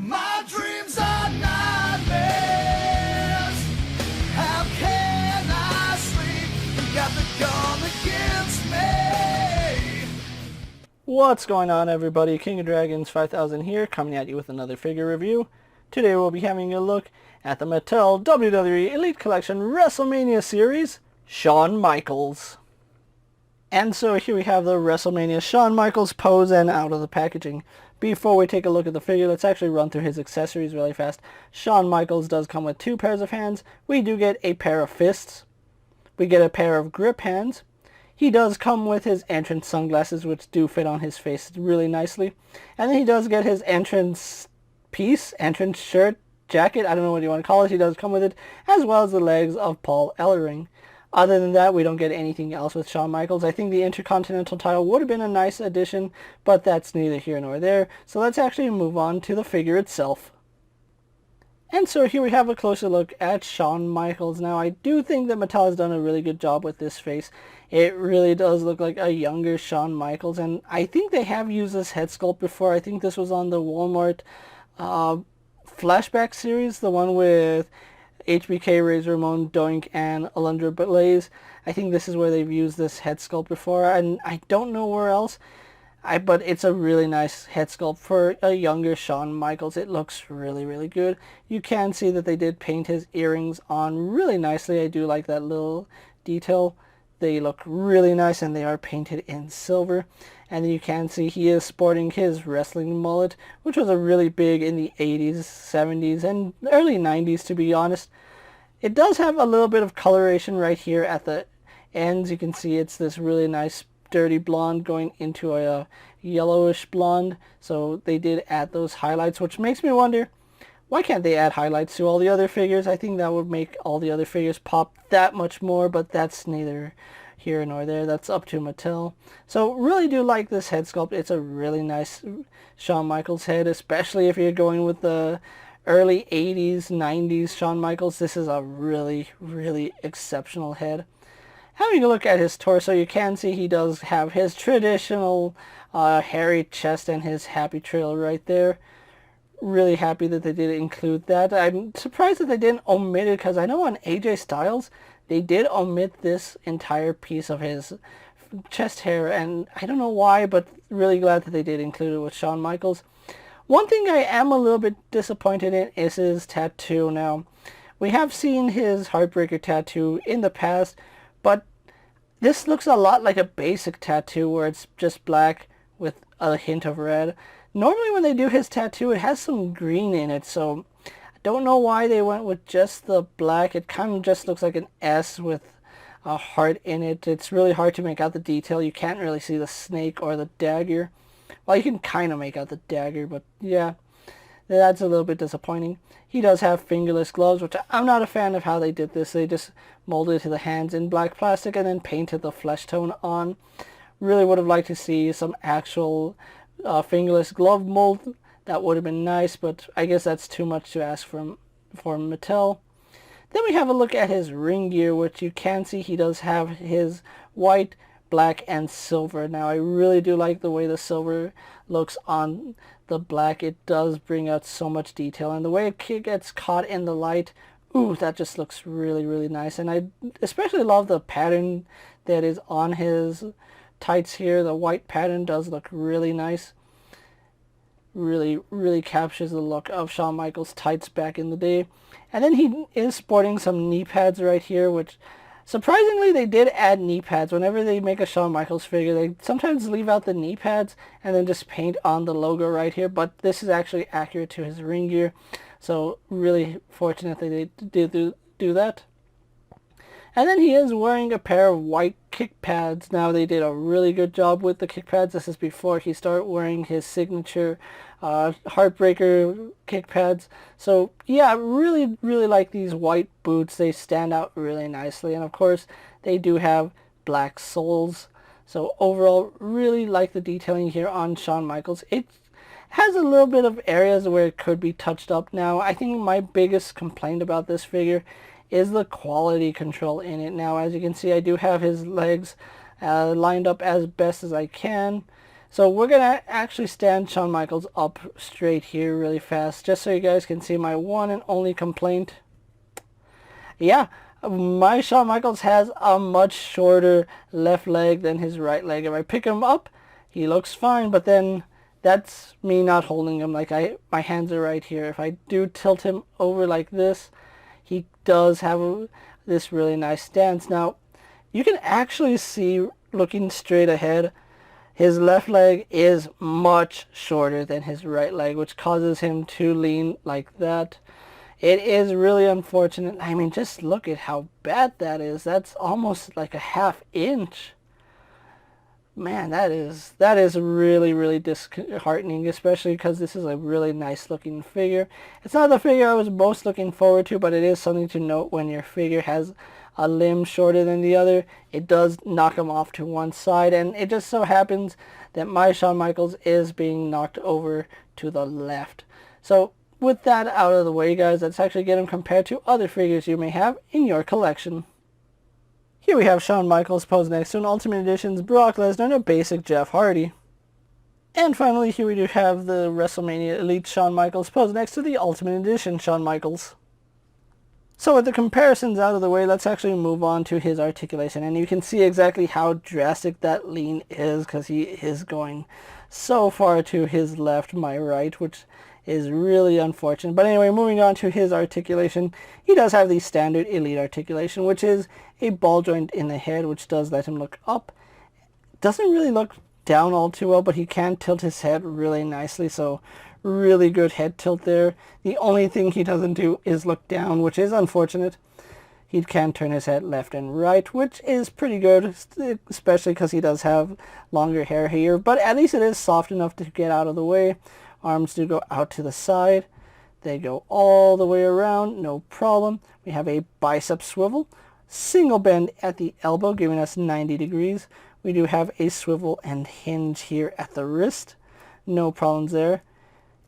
My dreams are nightmares. How can I sleep? You got the gun against me. What's going on, everybody? King of Dragons 5000 here, coming at you with another figure review. Today we'll be having a look at the Mattel WWE Elite Collection Wrestlemania series, Shawn Michaels. And so here we have the WrestleMania Shawn Michaels pose and out of the packaging. Before we take a look at the figure, let's actually run through his accessories really fast. Shawn Michaels does come with 2 pairs of hands. We do get a pair of fists. We get a pair of grip hands. He does come with his entrance sunglasses, which do fit on his face really nicely. And then he does get his entrance piece, entrance shirt, jacket, I don't know what you want to call it. He does come with it, as well as the legs of Paul Ellering. Other than that, we don't get anything else with Shawn Michaels. I think the Intercontinental title would have been a nice addition, but that's neither here nor there. So let's actually move on to the figure itself. And so here we have a closer look at Shawn Michaels. Now, I do think that Mattel has done a really good job with this face. It really does look like a younger Shawn Michaels, and I think they have used this head sculpt before. I think this was on the Walmart flashback series, the one with HBK, Razor Ramon, Doink, and Alundra Blaze. I think this is where they've used this head sculpt before, and I don't know where else. But it's a really nice head sculpt for a younger Shawn Michaels. It looks really, really good. You can see that they did paint his earrings on really nicely. I do like that little detail. They look really nice, and they are painted in silver. And you can see he is sporting his wrestling mullet, which was a really big in the 80s, 70s, and early 90s, to be honest. It does have a little bit of coloration right here at the ends. You can see it's this really nice dirty blonde going into a yellowish blonde. So they did add those highlights, which makes me wonder, why can't they add highlights to all the other figures? I think that would make all the other figures pop that much more, but that's neither here nor there. That's up to Mattel. So really do like this head sculpt. It's a really nice Shawn Michaels head, especially if you're going with the early 80s, 90s Shawn Michaels. This is a really, really exceptional head. Having a look at his torso, you can see he does have his traditional hairy chest and his happy trail right there. Really happy that they did include that. I'm surprised that they didn't omit it, because I know on AJ Styles they did omit this entire piece of his chest hair, and I don't know why, but really glad that they did include it with Shawn Michaels. One thing I am a little bit disappointed in is his tattoo. Now, we have seen his Heartbreaker tattoo in the past, but this looks a lot like a basic tattoo where it's just black with a hint of red. Normally when they do his tattoo, it has some green in it, so I don't know why they went with just the black. It kind of just looks like an S with a heart in it. It's really hard to make out the detail. You can't really see the snake or the dagger. Well, you can kind of make out the dagger, but yeah, that's a little bit disappointing. He does have fingerless gloves, which I'm not a fan of how they did this. They just molded to the hands in black plastic and then painted the flesh tone on. Really would have liked to see some actual fingerless glove mold. That would have been nice, but I guess that's too much to ask for Mattel. Then we have a look at his ring gear, which you can see he does have his white, black, and silver. Now, I really do like the way the silver looks on the black. It does bring out so much detail, and the way it gets caught in the light, ooh, that just looks really, really nice. And I especially love the pattern that is on his tights here. The white pattern does look really nice. Really, really captures the look of Shawn Michaels' tights back in the day. And then he is sporting some knee pads right here, which surprisingly they did add knee pads. Whenever they make a Shawn Michaels figure, they sometimes leave out the knee pads and then just paint on the logo right here. But this is actually accurate to his ring gear, so really fortunate that they did do that. And then he is wearing a pair of white kick pads. Now, they did a really good job with the kick pads. This is before he started wearing his signature Heartbreaker kick pads. So yeah, really, really like these white boots. They stand out really nicely. And of course, they do have black soles. So overall, really like the detailing here on Shawn Michaels. It has a little bit of areas where it could be touched up. Now, I think my biggest complaint about this figure is the quality control in it. Now, as you can see, I do have his legs lined up as best as I can. So we're going to actually stand Shawn Michaels up straight here really fast, just so you guys can see my one and only complaint. Yeah, my Shawn Michaels has a much shorter left leg than his right leg. If I pick him up, he looks fine, but then that's me not holding him. Like my hands are right here. If I do tilt him over like this, he does have this really nice stance. Now, you can actually see, looking straight ahead, his left leg is much shorter than his right leg, which causes him to lean like that. It is really unfortunate. I mean, just look at how bad that is. That's almost like a ½ inch. Man, that is really, really disheartening, especially because this is a really nice looking figure. It's not the figure I was most looking forward to, but it is something to note when your figure has a limb shorter than the other. It does knock them off to one side, and it just so happens that my Shawn Michaels is being knocked over to the left. So with that out of the way, guys, let's actually get him compared to other figures you may have in your collection. Here we have Shawn Michaels posed next to an Ultimate Edition's Brock Lesnar and a basic Jeff Hardy. And finally, here we do have the WrestleMania Elite Shawn Michaels posed next to the Ultimate Edition Shawn Michaels. So with the comparisons out of the way, let's actually move on to his articulation. And you can see exactly how drastic that lean is, because he is going so far to his left, my right, which is really unfortunate. But anyway, moving on to his articulation, he does have the standard Elite articulation, which is a ball joint in the head, which does let him look up. Doesn't really look down all too well, but he can tilt his head really nicely, so really good head tilt there. The only thing he doesn't do is look down, which is unfortunate. He can turn his head left and right, which is pretty good, especially because he does have longer hair here, but at least it is soft enough to get out of the way. Arms do go out to the side. They go all the way around, no problem. We have a bicep swivel, single bend at the elbow, giving us 90 degrees. We do have a swivel and hinge here at the wrist. No problems there.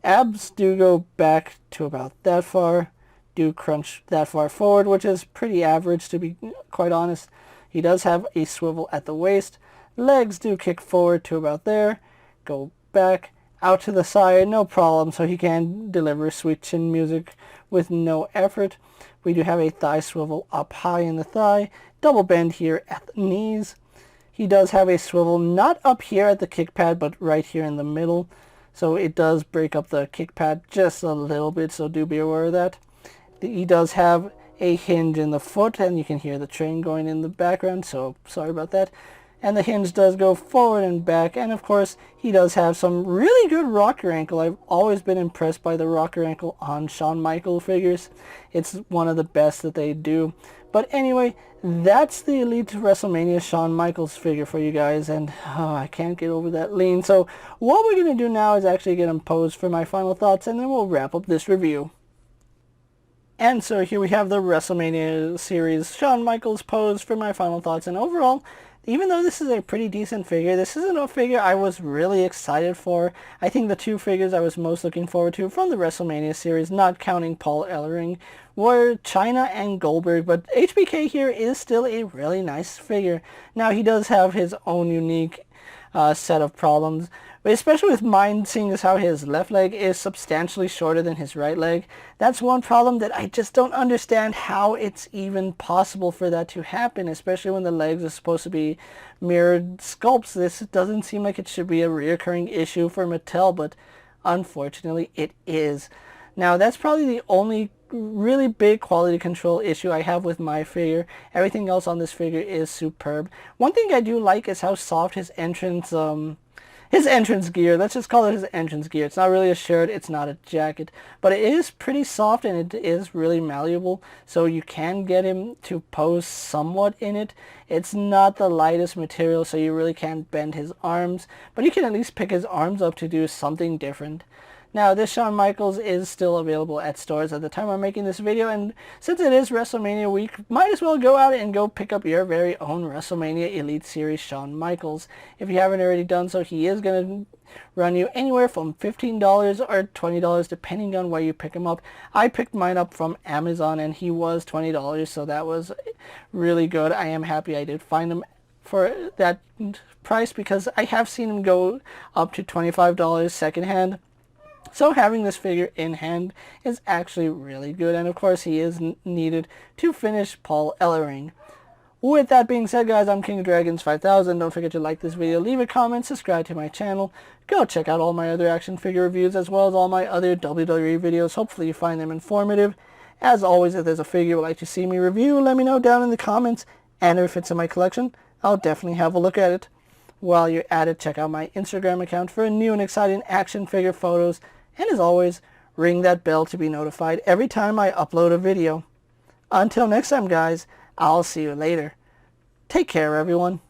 Abs do go back to about that far. Do crunch that far forward, which is pretty average, to be quite honest. He does have a swivel at the waist. Legs do kick forward to about there. Go back. Out to the side, no problem, so he can deliver sweet chin music with no effort. We do have a thigh swivel up high in the thigh, double bend here at the knees. He does have a swivel not up here at the kick pad, but right here in the middle. So it does break up the kick pad just a little bit, so do be aware of that. He does have a hinge in the foot, and you can hear the train going in the background, so sorry about that. And the hinge does go forward and back, and of course he does have some really good rocker ankle. I've always been impressed by the rocker ankle on Shawn Michaels figures. It's one of the best that they do. But anyway, that's the Elite WrestleMania Shawn Michaels figure for you guys, and I can't get over that lean. So what we're going to do now is actually get him posed for my final thoughts, and then we'll wrap up this review. And so here we have the WrestleMania series Shawn Michaels posed for my final thoughts, and overall, even though this is a pretty decent figure, this isn't a figure I was really excited for. I think the two figures I was most looking forward to from the WrestleMania series, not counting Paul Ellering, were Chyna and Goldberg, but HBK here is still a really nice figure. Now, he does have his own unique set of problems, but especially with mine, seeing as how his left leg is substantially shorter than his right leg. That's one problem that I just don't understand how it's even possible for that to happen, especially when the legs are supposed to be mirrored sculpts. This doesn't seem like it should be a reoccurring issue for Mattel, but unfortunately it is. Now, that's probably the only really big quality control issue I have with my figure. Everything else on this figure is superb. One thing I do like is how soft his entrance gear, let's just call it his entrance gear. It's not really a shirt, it's not a jacket, but it is pretty soft and it is really malleable, so you can get him to pose somewhat in it. It's not the lightest material, so you really can't bend his arms, but you can at least pick his arms up to do something different. Now, this Shawn Michaels is still available at stores at the time I'm making this video, and since it is WrestleMania week, might as well go out and go pick up your very own WrestleMania Elite Series Shawn Michaels. If you haven't already done so, he is going to run you anywhere from $15 or $20 depending on where you pick him up. I picked mine up from Amazon and he was $20, so that was really good. I am happy I did find him for that price, because I have seen him go up to $25 secondhand. So having this figure in hand is actually really good, and of course he is needed to finish Paul Ellering. With that being said, guys, I'm King of Dragons 5000. Don't forget to like this video, leave a comment, subscribe to my channel. Go check out all my other action figure reviews as well as all my other WWE videos. Hopefully you find them informative. As always, if there's a figure you would like to see me review, let me know down in the comments. And if it's in my collection, I'll definitely have a look at it. While you're at it, check out my Instagram account for new and exciting action figure photos. And as always, ring that bell to be notified every time I upload a video. Until next time, guys, I'll see you later. Take care, everyone.